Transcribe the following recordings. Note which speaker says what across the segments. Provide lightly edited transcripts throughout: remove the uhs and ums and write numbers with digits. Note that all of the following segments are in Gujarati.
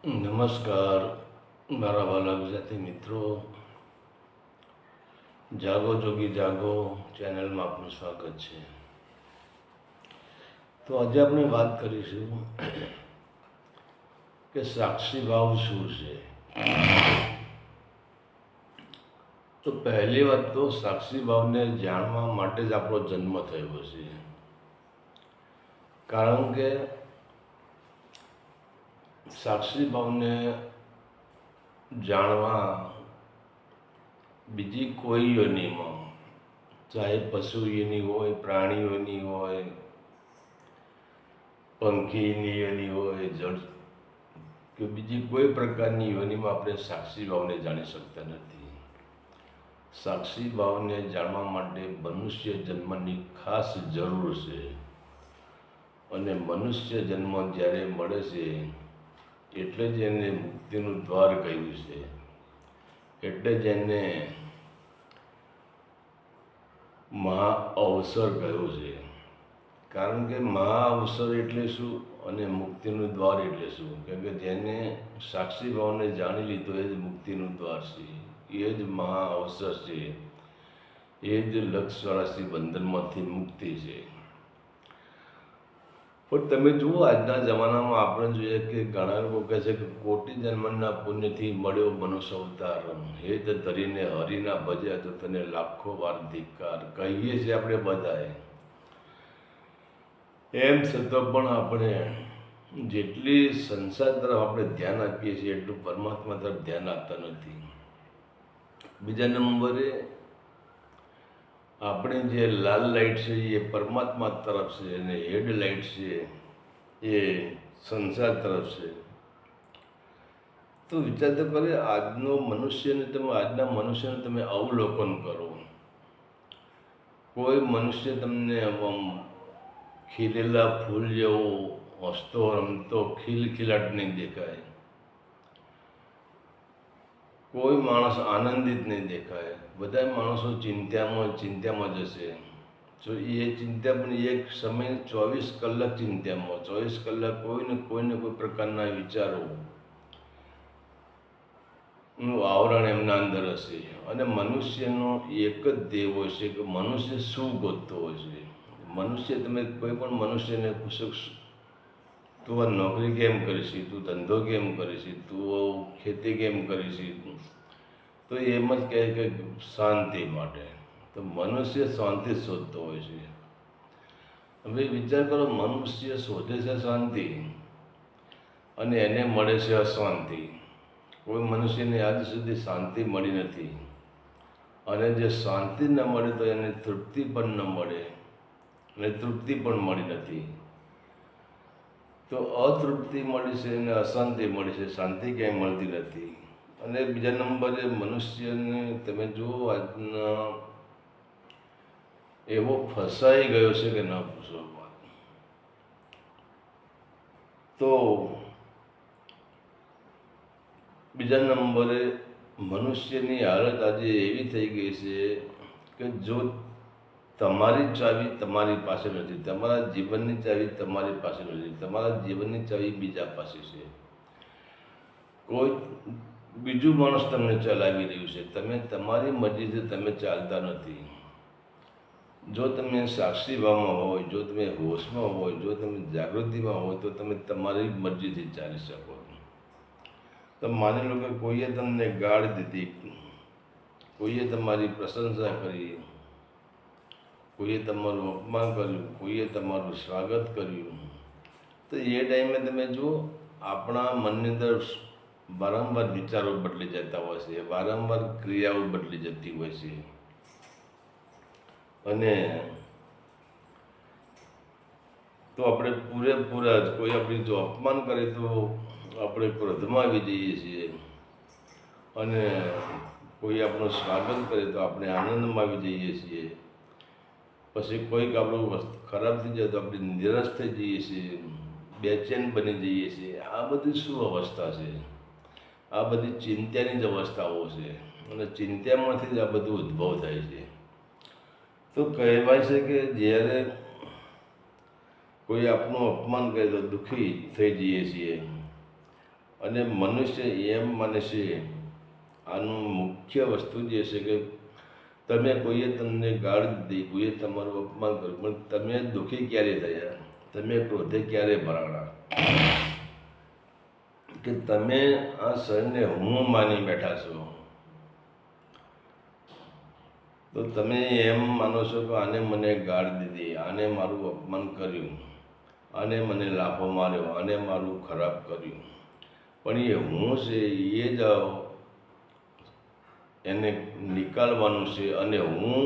Speaker 1: નમસ્કાર મારા વાલા ગુજરાતી મિત્રો, જાગો જોગી જાગો ચેનલમાં આપનું સ્વાગત છે. તો આજે આપણે વાત કરીશું કે સાક્ષી ભાવ શું છે. તો પહેલી વાત તો સાક્ષી ભાવને જાણવા માટે જ આપણો જન્મ થયો છે. કારણ કે સાક્ષી ભાવને જાણવા બીજી કોઈ યોનિમાં, ચાહે પશુ યોનિ હોય, પ્રાણી યોનિ હોય, પંખીની યોનિ હોય, જળ કે બીજી કોઈ પ્રકારની યોનિમાં આપણે સાક્ષી ભાવને જાણી શકતા નથી. સાક્ષી ભાવને જાણવા માટે મનુષ્ય જન્મની ખાસ જરૂર છે. અને મનુષ્ય જન્મ જ્યારે મળે છે એટલે જ એને મુક્તિનું દ્વાર કહ્યું છે. એટલે જ એને મહા અવસર કહ્યું છે. કારણ કે મહા અવસર એટલે શું અને મુક્તિનું દ્વાર એટલે શું? કેમ કે જેને સાક્ષી ભાવને જાણી લીધો એ જ મુક્તિનું દ્વાર છે, એ જ મહા અવસર છે, એ જ લક્ષ 84 બંધનમાંથી મુક્તિ છે. પણ તમે જુઓ, આજના જમાનામાં આપણે જોઈએ કે ઘણા લોકો કહે છે કે કોટી જન્મના પુણ્યથી મળ્યો મનુષ્ય અવતાર, હેત ધરીને હરિના ભજ્યા તો તને લાખો વાર ધિક્કાર. કહીએ છીએ આપણે બધાએ, એમ છતાં પણ આપણે જેટલી સંસાર તરફ આપણે ધ્યાન આપીએ છીએ એટલું પરમાત્મા તરફ ધ્યાન આપતા નથી. બીજા નંબરે આપણી જે લાલ લાઇટ છે એ પરમાત્મા તરફ છે અને હેડ લાઇટ છે એ સંસાર તરફ છે. તો વિચાર તો કરે, આજના મનુષ્યને તમે અવલોકન કરો. કોઈ મનુષ્ય તમને આમ ખીલેલા ફૂલ જેવો હસતો રમતો ખિલખિલાટ નહીં દેખાય. કોઈ માણસ આનંદિત નહીં દેખાય. બધા માણસો ચિંતામાં જશે. જો એ ચિંતા પણ એક સમય 24 કલાક ચિંતામાં, 24 કલાક કોઈને કોઈ પ્રકારના વિચારો નું આવરણ એમના અંદર હશે. અને મનુષ્યનો એક જ ધ્યેય હોય છે કે મનુષ્ય શું ગોતતો હોય છે. મનુષ્ય, તમે કોઈ પણ મનુષ્યને પૂછો તું આ નોકરી કેમ કરીશ, તું ધંધો કેમ કરીશ, તું ખેતી કેમ કરીશ, તો એમ જ કહે કે શાંતિ માટે. તો મનુષ્ય શાંતિ શોધતો હોય છે. હવે વિચાર કરો, મનુષ્ય શોધે છે શાંતિ અને એને મળે છે અશાંતિ. કોઈ મનુષ્યને આજ સુધી શાંતિ મળી નથી. અને જે શાંતિ ન મળે તો એને તૃપ્તિ પણ ન મળે, અને તૃપ્તિ પણ મળી નથી. તો અતૃપ્તિ મળી છે અને અશાંતિ મળી છે, શાંતિ ક્યાંય મળતી નથી. અને બીજા નંબરે મનુષ્યને તમે જુઓ, આજના એવો ફસાઈ ગયો છે કે ના પૂછો વાત. તો બીજા નંબરે મનુષ્યની હાલત આજે એવી થઈ ગઈ છે કે જો તમારી ચાવી તમારી પાસે નથી, તમારા જીવનની ચાવી તમારી પાસે નથી, તમારા જીવનની ચાવી બીજા પાસે છે. કોઈ બીજું માણસ તમને ચલાવી રહ્યું છે. તમે તમારી મરજીથી તમે ચાલતા નથી. જો તમે સાક્ષી ભાવમાં હોય, જો તમે હોશમાં હોય, જો તમે જાગૃતિમાં હોય તો તમે તમારી મરજીથી ચાલી શકો. તો માની લો કે કોઈએ તમને ગાળ દીધી, કોઈએ તમારી પ્રશંસા કરી, કોઈએ તમારું અપમાન કર્યું, કોઈએ તમારું સ્વાગત કર્યું, તો એ ટાઈમે તમે જુઓ, આપણા મનની અંદર વારંવાર વિચારો બદલી જતા હોય છે, વારંવાર ક્રિયાઓ બદલી જતી હોય છે. અને તો આપણે પૂરેપૂરા જ, કોઈ આપણી જો અપમાન કરે તો આપણે ક્રોધમાં આવી જઈએ છીએ, અને કોઈ આપણું સ્વાગત કરે તો આપણે આનંદમાં આવી જઈએ છીએ. પછી કોઈક આપણું ખરાબ થઈ જાય તો આપણે નિરાશ થઈ જઈએ છીએ, બેચેન બની જઈએ છીએ. આ બધી શું અવસ્થા છે? આ બધી ચિંતાની જ અવસ્થાઓ છે. અને ચિંતામાંથી જ આ બધું ઉદ્ભવ થાય છે. તો કહેવાય છે કે જ્યારે કોઈ આપણું અપમાન કરે તો દુઃખી થઈ જઈએ છીએ, અને મનુષ્ય એમ માને છે, આનું મુખ્ય વસ્તુ જે છે કે તમે કોઈએ તમને ગાળ દીધી, કોઈએ તમારું અપમાન કર્યું, પણ તમે દુઃખી ક્યારે થયા, તમે ક્રોધે ક્યારે ભરાણા કે તમે આ શરીરને હું માની બેઠા છો? તો તમે એમ માનો છો કે આને મને ગાળ દીધી, આને મારું અપમાન કર્યું, આને મને લાફો માર્યો, આને મારું ખરાબ કર્યું, પણ એ હું છે એ જ એને નિકાળવાનું છે. અને હું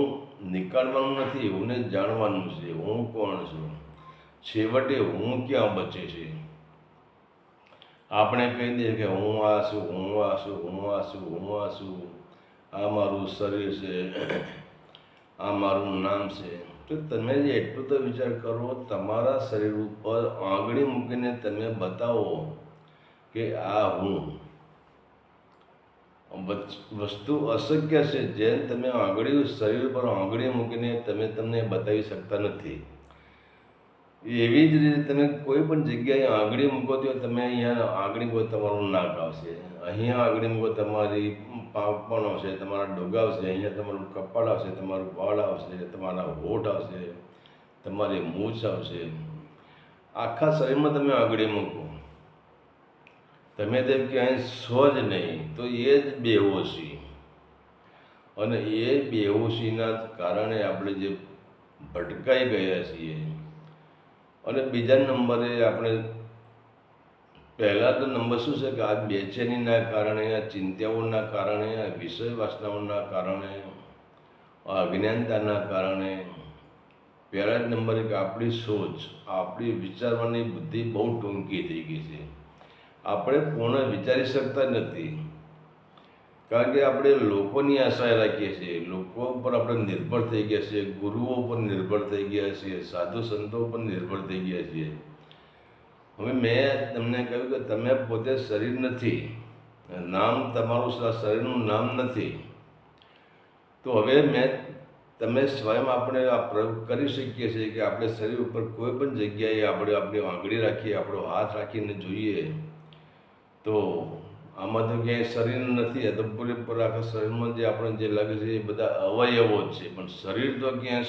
Speaker 1: નિકાળવાનું નથી, હુંને જાણવાનું છે. હું કોણ છું? છેવટે હું ક્યાં બચે છે? આપણે કહી દઈએ કે હું આ છું, હું આ છું, હું આ છું, હું આ છું, આ મારું શરીર છે, આ મારું નામ છે. તો તમે જે એટલું તો વિચાર કરો, તમારા શરીર ઉપર આંગળી મૂકીને તમે બતાવો કે આ હું. વસ્તુ અશક્ય છે, જેમ તમે આંગળી શરીર પર આંગળી મૂકીને તમે તમને બતાવી શકતા નથી, એવી જ રીતે તમે કોઈ પણ જગ્યાએ આંગળી મૂકો તો તમે અહીંયા આંગળી મૂકો તમારું નાક આવશે, અહીંયા આંગળી મૂકો તમારી પાંપણ આવશે, તમારા ડોગા આવશે, અહીંયા તમારું કપાળ આવશે, તમારું વાળ આવશે, તમારા હોઠ આવશે, તમારી મૂછ આવશે. આખા શરીરમાં તમે આંગળી મૂકો, તમે તેમ ક્યાંય છો જ નહીં, તો એ જ બેહોશી. અને એ બેહોશીના કારણે આપણે જે ભટકાઈ ગયા છીએ. અને બીજા નંબરે આપણે પહેલાં તો નંબર શું છે કે આ બેચેનીના કારણે, આ ચિંતાઓના કારણે, આ વિષય વાસનાઓના કારણે, આ અજ્ઞાનતાના કારણે પહેલા જ નંબરે કે આપણી સોચ, આપણી વિચારવાની બુદ્ધિ બહુ ટૂંકી થઈ ગઈ છે. આપણે પૂર્ણ વિચારી શકતા નથી, કારણ કે આપણે લોકોની આશા રાખીએ છીએ, લોકો ઉપર આપણે નિર્ભર થઈ ગયા છીએ, ગુરુઓ ઉપર નિર્ભર થઈ ગયા છીએ, સાધુ સંતો ઉપર નિર્ભર થઈ ગયા છીએ. હવે મેં તમને કહ્યું કે તમે પોતે શરીર નથી, નામ તમારું શરીરનું નામ નથી. તો હવે તમે સ્વયં આપણે આ પ્રયોગ કરી શકીએ છીએ કે આપણે શરીર ઉપર કોઈ પણ જગ્યાએ આપણે આપણી આંગળી રાખીએ, આપણો હાથ રાખીને જોઈએ તો આમાં તો ક્યાંય શરીર નથી. આ તો પૂરેપૂરા આખા શરીરમાં જે આપણે જે લાગે છે એ બધા અવયવો જ છે, પણ શરીર તો ક્યાંય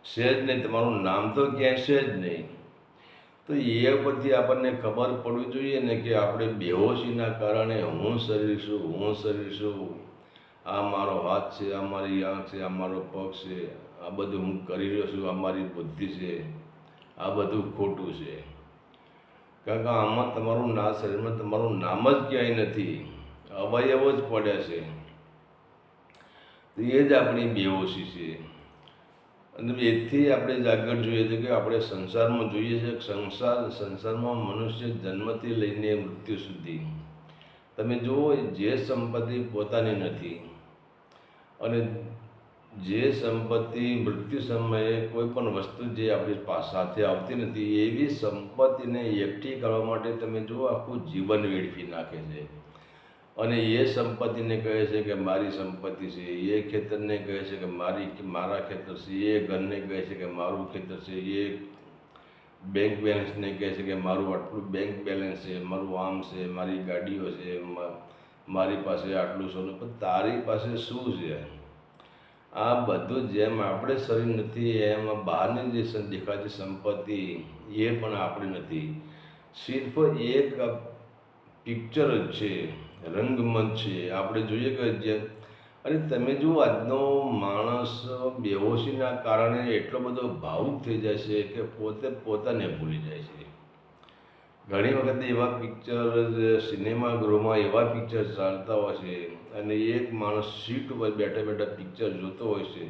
Speaker 1: છે જ નહીં, તમારું નામ તો ક્યાંય છે જ નહીં. તો એ પછી આપણને ખબર પડવી જોઈએ ને કે આપણે બેહોશીના કારણે હું શરીર છું, હું શરીર છું, આ મારો હાથ છે, આ મારી આંખ છે, આ મારો પગ છે, આ બધું હું કરી રહ્યો છું, આ મારી બુદ્ધિ છે, આ બધું ખોટું છે. કારણ કે આમાં તમારું શરીરમાં તમારું નામ જ ક્યાંય નથી, અવયવો જ પડ્યા છે. તો એ જ આપણી બેહોશી છે. અને એથી આપણે જાગૃત જોઈએ છે કે આપણે સંસારમાં જોઈએ છે, સંસારમાં મનુષ્ય જન્મથી લઈને મૃત્યુ સુધી તમે જુઓ, જે સંપત્તિ પોતાની નથી અને જે સંપત્તિ મૃત્યુ સમયે કોઈ પણ વસ્તુ જે આપણી સાથે આવતી નથી, એવી સંપત્તિને એકઠી કરવા માટે તમે જુઓ આખું જીવન વેડફી નાખે છે. અને એ સંપત્તિને કહે છે કે મારી સંપત્તિ છે, એ ખેતરને કહે છે કે મારા ખેતર છે, એ ઘરને કહે છે કે મારું ખેતર છે, એ બેંક બેલેન્સને કહે છે કે મારું આટલું બેંક બેલેન્સ છે, મારું આમ છે, મારી ગાડીઓ છે, મારી પાસે આટલું સોનું. પણ તારી પાસે શું છે? આ બધું જેમ આપણે શરીર નથી, એમ બહારની જે દેખાતી સંપત્તિ એ પણ આપણી નથી. સિર્ફ એક પિક્ચર જ છે, રંગમંચ છે. આપણે જોઈએ કે અને તમે જુઓ આજનો માણસ બેહોશીના કારણે એટલો બધો ભાવુક થઈ જાય છે કે પોતે પોતાને ભૂલી જાય છે. ઘણી વખત એવા પિક્ચર સિનેમા ગૃહમાં એવા પિક્ચર ચાલતા હોય છે અને એક માણસ સીટ ઉપર બેઠા બેઠા પિક્ચર જોતો હોય છે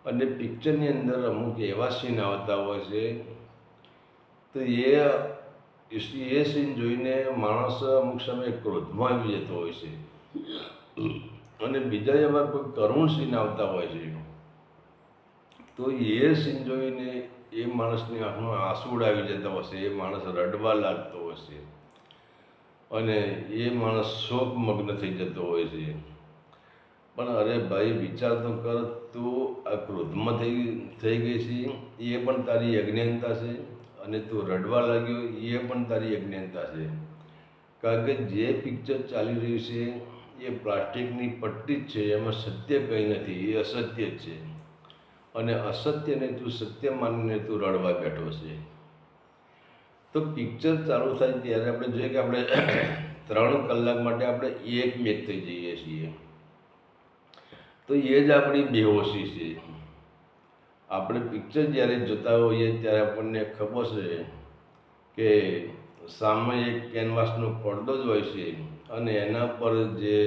Speaker 1: અને પિક્ચરની અંદર અમુક એવા સીન આવતા હોય છે તો એ સીન જોઈને માણસ અમુક સમયે ક્રોધમાં આવી જતો હોય છે અને બીજા એવા કોઈ કરુણ સીન આવતા હોય છે તો એ સીન જોઈને એ માણસની આંખમાં આંસુ આવી જતા હોય છે, એ માણસ રડવા લાગતો હોય છે અને એ માણસ શોકમગ્ન થઈ જતો હોય છે. પણ અરે ભાઈ, વિચાર તો કર, તું આ ક્રોધમાં થઈ ગઈ છે, એ પણ તારી અજ્ઞાનતા છે અને તું રડવા લાગ્યો એ પણ તારી અજ્ઞાનતા છે. કારણ કે જે પિક્ચર ચાલી રહ્યું છે એ પ્લાસ્ટિકની પટ્ટી જ છે, એમાં સત્ય કંઈ નથી, એ અસત્ય જ છે. અને અસત્યને તું સત્ય માનીને તું રડવા બેઠો છે. તો પિક્ચર ચાલુ થાય ત્યારે આપણે જોઈએ કે આપણે 3 કલાક માટે આપણે એકમેક થઈ જઈએ છીએ. તો એ જ આપણી બેહોશી છે. આપણે પિક્ચર જ્યારે જોતા હોઈએ ત્યારે આપણને ખબર છે કે સામે એક કેનવાસનો પડદો જ હોય છે અને એના પર જે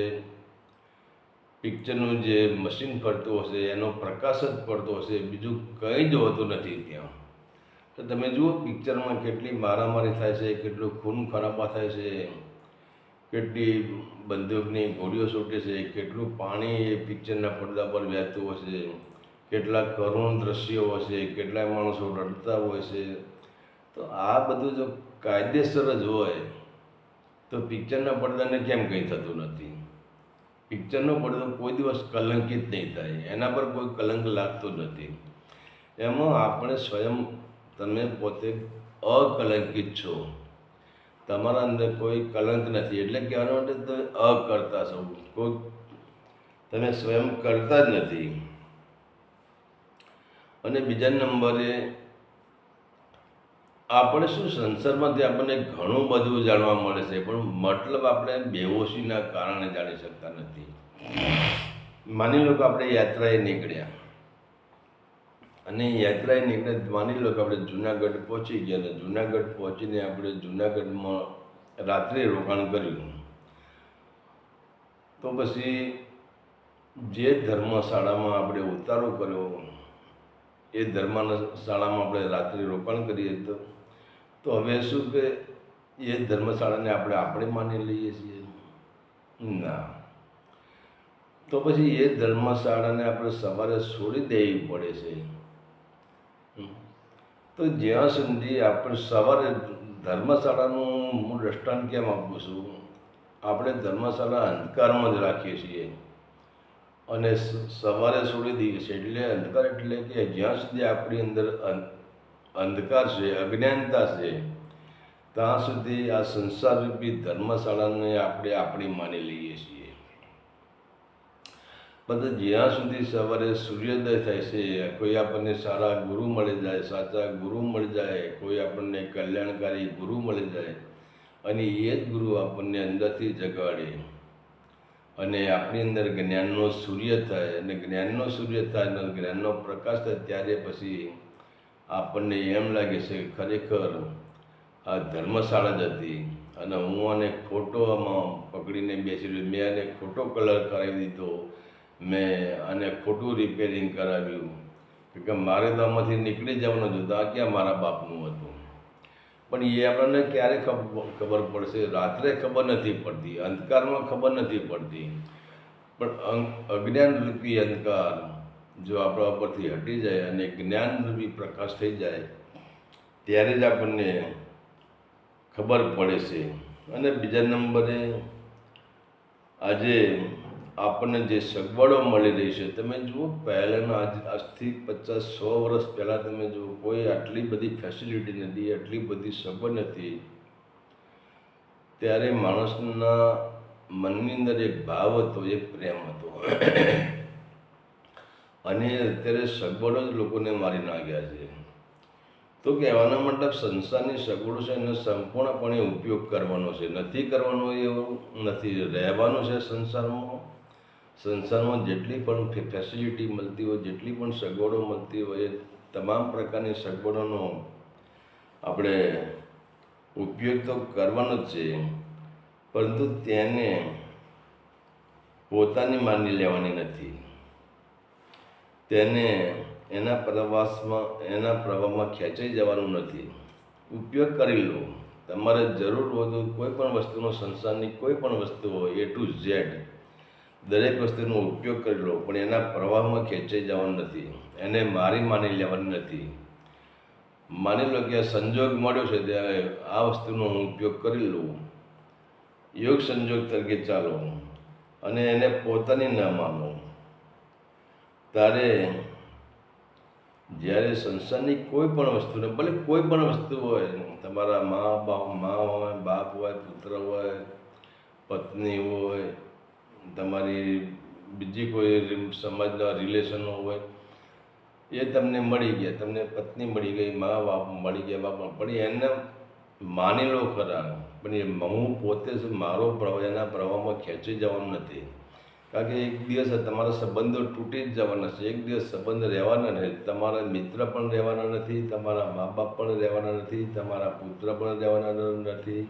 Speaker 1: પિક્ચરનું જે મશીન ફરતું હશે એનો પ્રકાશ જ પડતો હશે, બીજું કંઈ જ હોતું નથી ત્યાં. તો તમે જુઓ પિક્ચરમાં કેટલી મારામારી થાય છે, કેટલું ખૂન ખરાબા થાય છે, કેટલી બંદૂકની ગોળીઓ છૂટે છે, કેટલું પાણી એ પિક્ચરના પડદા પર વહેતું હશે, કેટલા કરુણ દ્રશ્યો હશે, કેટલાય માણસો રડતા હોય છે. તો આ બધું જો કાયદેસર જ હોય તો પિક્ચરના પડદાને કેમ કંઈ થતું નથી? પિક્ચરનો પડદો કોઈ દિવસ કલંકિત નહીં થાય, એના પર કોઈ કલંક લાગતો નથી. એમાં આપણે સ્વયં, તમે પોતે અકલંકિત છો, તમારા અંદર કોઈ કલંક નથી. એટલે કહેવા માટે તમે અકર્તા છો, કોઈ તમે સ્વયં કરતા જ નથી. અને બીજા નંબરે આપણે શું, સંસારમાંથી આપણને ઘણું બધું જાણવા મળે છે, પણ મતલબ આપણે બેહોશીના કારણે જાણી શકતા નથી. માની લો કે આપણે યાત્રાએ નીકળ્યા અને યાત્રાએ નીકળ્યા, માની લો કે આપણે જુનાગઢ પહોંચી ગયા અને જુનાગઢ પહોંચીને આપણે જુનાગઢમાં રાત્રે રોકાણ કર્યું. તો પછી જે ધર્મશાળામાં આપણે ઉતારો કર્યો એ ધર્મશાળામાં આપણે રાત્રે રોકાણ કરીએ તો હવે શું કે એ ધર્મશાળાને આપણે માની લઈએ છીએ? ના. તો પછી એ ધર્મશાળાને આપણે સવારે છોડી દેવી પડે છે. તો જ્યાં સુધી આપણે સવારે ધર્મશાળાનું હું દ્રષ્ટાંત કેમ આપું છું, આપણે ધર્મશાળા અંધકારમાં જ રાખીએ છીએ અને સવારે છોડી દઈએ છીએ. એટલે અંધકાર એટલે કે જ્યાં સુધી આપણી અંદર અંધકાર છે, અજ્ઞાનતા છે, ત્યાં સુધી આ સંસારરૂપી ધર્મશાળાને આપણે આપણી માની લઈએ છીએ. પણ જ્યાં સુધી સવારે સૂર્યોદય થાય છે, કોઈ આપણને સારા ગુરુ મળી જાય, સાચા ગુરુ મળી જાય, કોઈ આપણને કલ્યાણકારી ગુરુ મળી જાય અને એ જ ગુરુ આપણને અંદરથી જગાડે અને આપણી અંદર જ્ઞાનનો સૂર્ય થાય અને જ્ઞાનનો સૂર્ય થાય અને જ્ઞાનનો પ્રકાશ થાય, ત્યારે પછી આપણને એમ લાગે છે કે ખરેખર આ ધર્મશાળા જ હતી અને હું આને ખોટો આમાં પકડીને બેસી રહ્યો, મેં આને ખોટો કલર કરાવી દીધો, મેં આને ખોટું રિપેરિંગ કરાવ્યું, કે મારે તો આમાંથી નીકળી જવાનું હતું, આ ક્યાં મારા બાપનું હતું. પણ એ આપણને ક્યારે ખબર પડશે? રાત્રે ખબર નથી પડતી, અંધકારમાં ખબર નથી પડતી. પણ અજ્ઞાનરૂપી અંધકાર જો આપણા ઉપરથી હટી જાય અને જ્ઞાનરૂપી પ્રકાશ થઈ જાય, ત્યારે જ આપણને ખબર પડે છે. અને બીજા નંબરે આજે આપણને જે સગવડો મળી રહી છે, તમે જુઓ પહેલાંના આજથી 50-100 વર્ષ પહેલાં તમે જુઓ, કોઈ આટલી બધી ફેસિલિટી નથી, આટલી બધી સગવડ નથી. ત્યારે માણસના મનની અંદર એક ભાવ હતો, એક પ્રેમ હતો. અને અત્યારે સગવડો જ લોકોને મારી નાખ્યા છે. તો કહેવાનો મતલબ સંસારની સગવડો છે એનો સંપૂર્ણપણે ઉપયોગ કરવાનો છે, નથી કરવાનો એવું નથી. રહેવાનું છે સંસારમાં જેટલી પણ ફેસિલિટી મળતી હોય, જેટલી પણ સગવડો મળતી હોય, એ તમામ પ્રકારની સગવડોનો આપણે ઉપયોગ તો કરવાનો જ છે, પરંતુ તેને પોતાની માની લેવાની નથી. તેને એના પ્રવાહમાં ખેંચાઈ જવાનું નથી. ઉપયોગ કરી લો, તમારે જરૂર હોય તો કોઈ પણ વસ્તુનો, સંસારની કોઈ પણ વસ્તુ હોય, A to Z દરેક વસ્તુનો ઉપયોગ કરી લો, પણ એના પ્રવાહમાં ખેંચાઈ જવાનું નથી. એને માની લેવાની નથી. માની લો કે આ સંજોગ મળ્યો છે ત્યારે આ વસ્તુનો હું ઉપયોગ કરી લઉં, યોગ સંજોગ તરીકે ચાલો, અને એને પોતાની ન માનો. તારે જ્યારે સંસારની કોઈ પણ વસ્તુને, ભલે કોઈ પણ વસ્તુ હોય, તમારા મા હોય, બાપ હોય, પુત્ર હોય, પત્ની હોય, તમારી બીજી કોઈ સમાજના રિલેશનો હોય, એ તમને મળી ગયા, તમને પત્ની મળી ગઈ, મા બાપ મળી ગયા, બાપ, પણ એને માની લો ખરા, પણ એ હું પોતે મારો પ્રવાહ એના પ્રવાહમાં ખેંચી જવાનું નથી. કારણ કે એક દિવસ તમારા સંબંધો તૂટી જ જવાના છે, એક દિવસ સંબંધ રહેવાના નથી, તમારા મિત્ર પણ રહેવાના નથી, તમારા મા બાપ પણ રહેવાના નથી, તમારા પુત્ર પણ રહેવાના નથી,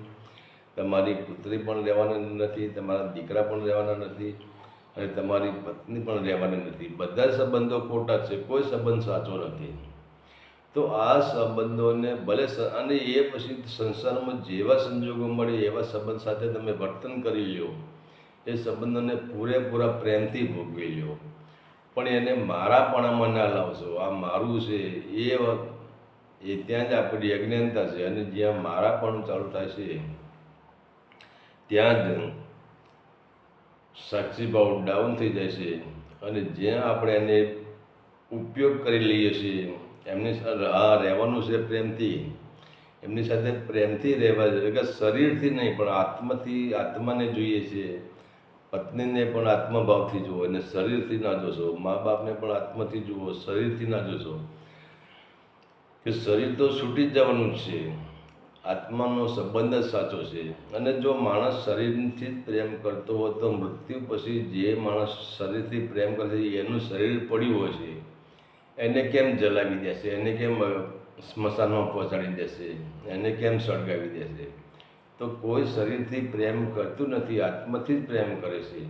Speaker 1: તમારી પુત્રી પણ રહેવાના નથી, તમારા દીકરા પણ રહેવાના નથી, અને તમારી પત્ની પણ રહેવાની નથી. બધા સંબંધો ખોટા છે, કોઈ સંબંધ સાચો નથી. તો આ સંબંધોને ભલે, અને એ પછી સંસારમાં જેવા સંજોગો મળે એવા સંબંધ સાથે તમે વર્તન કરી લો, એ સંબંધોને પૂરેપૂરા પ્રેમથી ભોગવી લો, પણ એને મારાપણામાં ના લાવશો. આ મારું છે એ ત્યાં જ આપણી અજ્ઞાનતા છે, અને જ્યાં મારાપણું ચાલુ થાય છે ત્યાં જ સાક્ષીભાવ ડાઉન થઈ જાય છે. અને જ્યાં આપણે એને ઉપયોગ કરી લઈએ છીએ, એમની રહેવાનું છે પ્રેમથી, એમની સાથે પ્રેમથી રહેવા જોઈએ, કે શરીરથી નહીં પણ આત્માથી, આત્માને જોઈએ છીએ. પત્નીને પણ આત્મભાવથી જુઓ, અને શરીરથી ના જોશો. મા બાપને પણ આત્માથી જુઓ, શરીરથી ના જોશો, કે શરીર તો છૂટી જ જવાનું છે, આત્માનો સંબંધ જ સાચો છે. અને જો માણસ શરીરથી જ પ્રેમ કરતો હોય તો મૃત્યુ પછી જે માણસ શરીરથી પ્રેમ કરે છે એનું શરીર પડ્યું હોય છે, એને કેમ જલાવી દેશે, એને કેમ સ્મશાનમાં પહોંચાડી દેશે, એને કેમ સળગાવી દેશે? તો કોઈ શરીરથી પ્રેમ કરતું નથી, આત્માથી જ પ્રેમ કરે છે.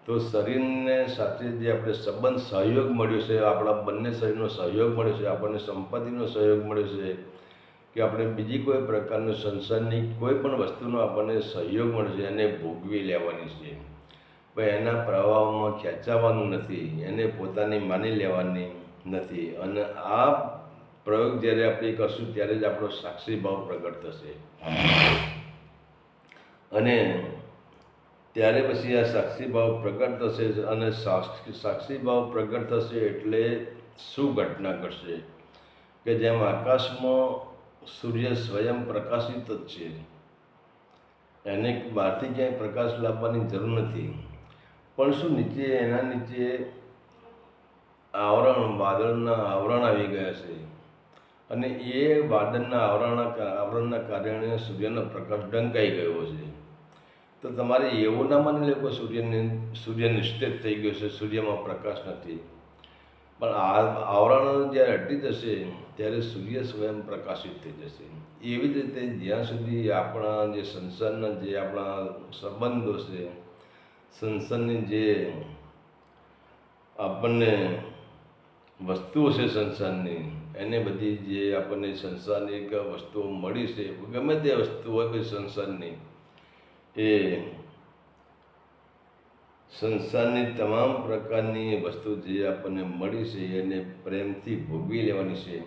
Speaker 1: તો શરીરને સાથે જે આપણે સંબંધ, સહયોગ મળ્યો છે, આપણા બંને શરીરનો સહયોગ મળ્યો છે, આપણને સંપત્તિનો સહયોગ મળ્યો છે, કે આપણે બીજી કોઈ પ્રકારનું સંસારની કોઈ પણ વસ્તુનો આપણને સહયોગ મળે છે, એને ભોગવી લેવાની છે. પણ એના પ્રવાહમાં ખેંચાવાનું નથી, એને પોતાની માની લેવાની નથી. અને આ પ્રયોગ જ્યારે આપણે કરશું ત્યારે જ આપણો સાક્ષી ભાવ પ્રગટ થશે. અને ત્યારે પછી આ સાક્ષી ભાવ પ્રગટ થશે, અને સાક્ષી ભાવ પ્રગટ થશે એટલે શું ઘટના ઘટશે? કે જેમ આકાશમાં સૂર્ય સ્વયં પ્રકાશિત જ છે, એને બહારથી ક્યાંય પ્રકાશ લાવવાની જરૂર નથી. પણ શું નીચે, એના નીચે આવરણ, વાદળના આવરણ આવી ગયા છે, અને એ વાદળના આવરણના કારણે સૂર્યનો પ્રકાશ ઢંકાઈ ગયો છે. તો તમારે એવું ના માની લે કે સૂર્ય નિશ્ચિત થઈ ગયો છે, સૂર્યમાં પ્રકાશ નથી. પણ આ આવરણ જ્યારે હટી જશે ત્યારે સૂર્ય સ્વયં પ્રકાશિત થઈ જશે. એવી જ રીતે જ્યાં સુધી આપણા જે સંસારના જે આપણા સંબંધો છે, સંસારની જે આપણને વસ્તુઓ છે સંસારની, એને બધી જે આપણને સંસારની એક વસ્તુઓ મળી છે, ગમે તે વસ્તુ હોય કોઈ સંસારની, એ સંસારની તમામ પ્રકારની વસ્તુ જે આપણને મળી છે એને પ્રેમથી ભોગવી લેવાની છે,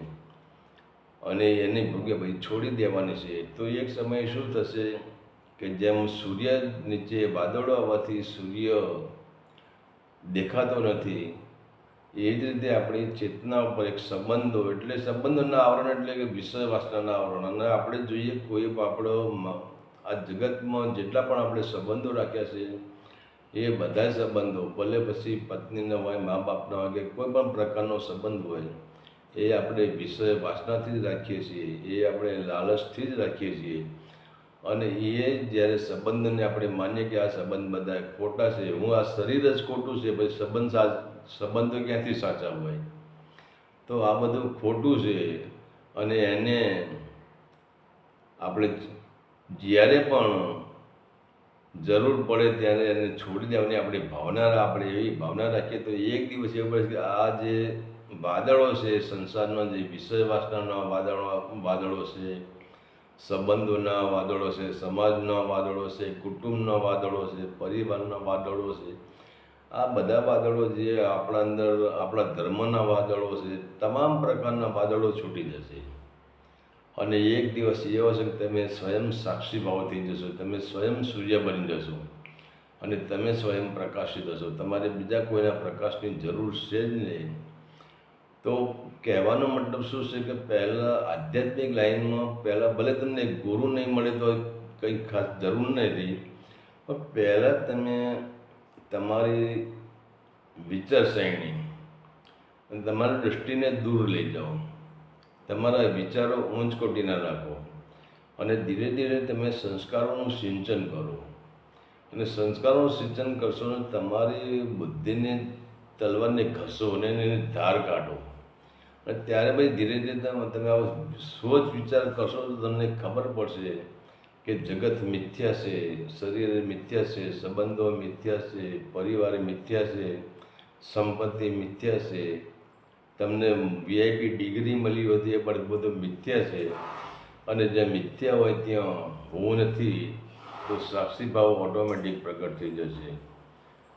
Speaker 1: અને એને ભોગે પછી છોડી દેવાની છે. તો એક સમયે શું થશે કે જેમ સૂર્ય નીચે વાદળો આવવાથી સૂર્ય દેખાતો નથી, એ જ રીતે આપણી ચેતના ઉપર એક સંબંધો, એટલે સંબંધોના આવરણ એટલે કે વિષય વાસનાના આવરણ. અને આપણે જોઈએ કોઈ આપણો આ જગતમાં જેટલા પણ આપણે સંબંધો રાખ્યા છે એ બધા સંબંધો, ભલે પછી પત્નીના હોય, મા બાપના હોય, કે કોઈ પણ પ્રકારનો સંબંધ હોય, એ આપણે વિષય વાસનાથી જ રાખીએ છીએ, એ આપણે લાલચથી જ રાખીએ છીએ. અને એ જ્યારે સંબંધને આપણે માનીએ કે આ સંબંધ બધા ખોટા છે, હું આ શરીર જ ખોટું છે, પછી સંબંધો ક્યાંથી સાચા હોય? તો આ બધું ખોટું છે. અને એને આપણે જ્યારે પણ જરૂર પડે ત્યારે એને છોડી દેવાની આપણી ભાવના, આપણે એવી ભાવના રાખીએ તો એક દિવસ એવું પડે કે આ જે વાદળો છે સંસારના, જે વિષય વાસનાના વાદળો છે, સંબંધોના વાદળો છે, સમાજના વાદળો છે, કુટુંબના વાદળો છે, પરિવારના વાદળો છે, આ બધા વાદળો જે આપણા અંદર, આપણા ધર્મના વાદળો છે, તમામ પ્રકારના વાદળો છૂટી જશે. અને એક દિવસ એવો છે કે તમે સ્વયં સાક્ષી ભાવ થઈ જશો, તમે સ્વયં સૂર્ય બની જશો, અને તમે સ્વયં પ્રકાશિત હશો. તમારે બીજા કોઈના પ્રકાશની જરૂર છે જ નહીં. તો તો કહેવાનો મતલબ શું છે કે પહેલાં આધ્યાત્મિક લાઈનમાં પહેલાં ભલે તમને ગુરુ નહીં મળે તો કંઈ ખાસ જરૂર નથી, પણ પહેલાં તમે તમારી વિચારસરણી અને તમારી દૃષ્ટિને દૂર લઈ જાઓ, તમારા વિચારો ઊંચ કોટીના રાખો અને ધીરે ધીરે તમે સંસ્કારોનું સિંચન કરો. અને સંસ્કારોનું સિંચન કરશો ને તમારી બુદ્ધિને તલવારને ઘસો અને એને ધાર કાઢો. અને ત્યારે પછી ધીરે ધીરે તમે આવો સોચ વિચાર કરશો તો તમને ખબર પડશે કે જગત મિથ્યા છે, શરીર મિથ્યા છે, સંબંધો મિથ્યા છે, પરિવાર મિથ્યા છે, સંપત્તિ મિથ્યા છે, તમને VIP ડિગ્રી મળી હોતી એ પણ બધું મિથ્યા છે. અને જ્યાં મિથ્યા હોય ત્યાં હું નથી તો સાક્ષી ભાવ ઓટોમેટિક પ્રગટ થઈ જશે.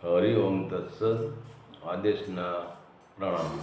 Speaker 1: હરિ ઓમ તત્સત. આદેશના પ્રણામ.